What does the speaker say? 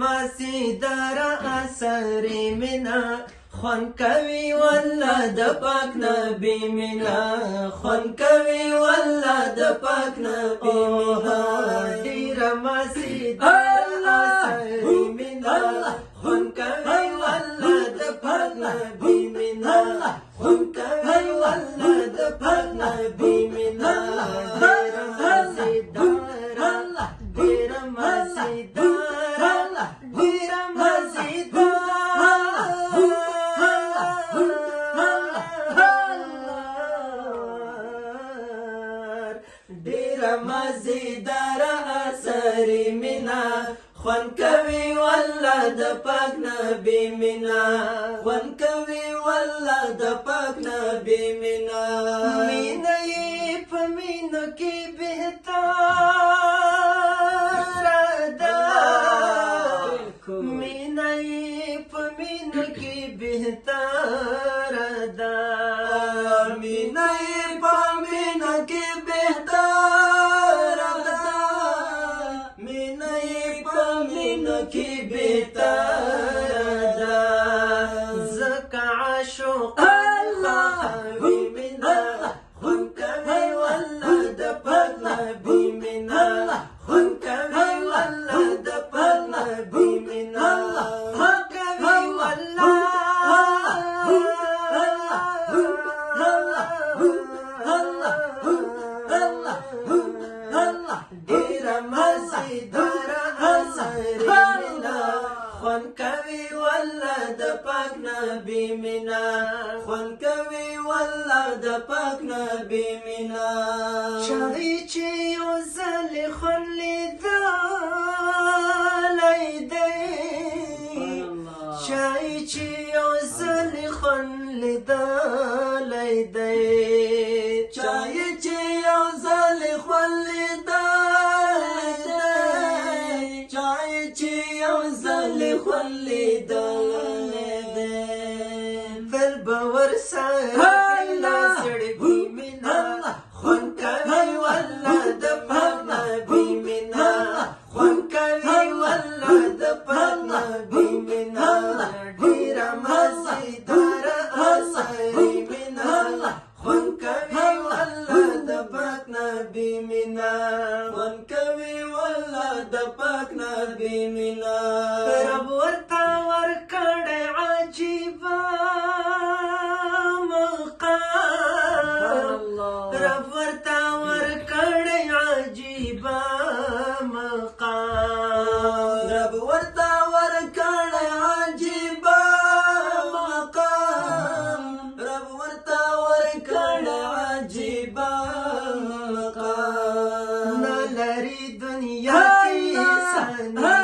مازیګر اثر مینا خوند کوي والله د پاک نبی مینا خوند کوي والله د پاک نبی مینا ډیر مازیګر اثر مینا خوند کوي والله د پاک نبی مینا خوند کوي والله د پاک نبی مینا ډیر مازیګر ډیر مازیګر ډیر مازیګر مزیدار اثر مینا خوند کوي والله د پاک نبی مینا خوند کوي والله د پاک نبی مینا مینا یې په مینو کې بهتر ده مینا یې په مینو کې بهتر ده مینا یې په مینو کې بهتر کی بهتر ده زکه عاشق الله وی مینا خوند کوي والله د پاک نبی مینا خوند کوي والله د پاک نبی مینا خوند کوي والله ډیر مزیدار خوند کوي والله د پاک نبی مینا خوند کوي والله د پاک نبی مینا چای چې یو ځل خوند لیدلی دی چای چې یو ځل خوند لیدلی دی چای چې یو ځل خوند خلی دلنے دے پھر باور سارا سڑی بھی مینا خون کوي والله د پاک نبی مینا خون کوي والله د پاک نبی مینا ډیر مزیدار اثر مینا خون کوي والله د پاک نبی مینا خون کوي والله د پاک نبی مینا رب ورته ورکړی عجیبه مقام رب ورته ورکړی عجیبه مقام رب ورته ورکړی عجیبه مقام رب ورته ورکړی عجیبه مقام نه لري دنیا کې ثانیه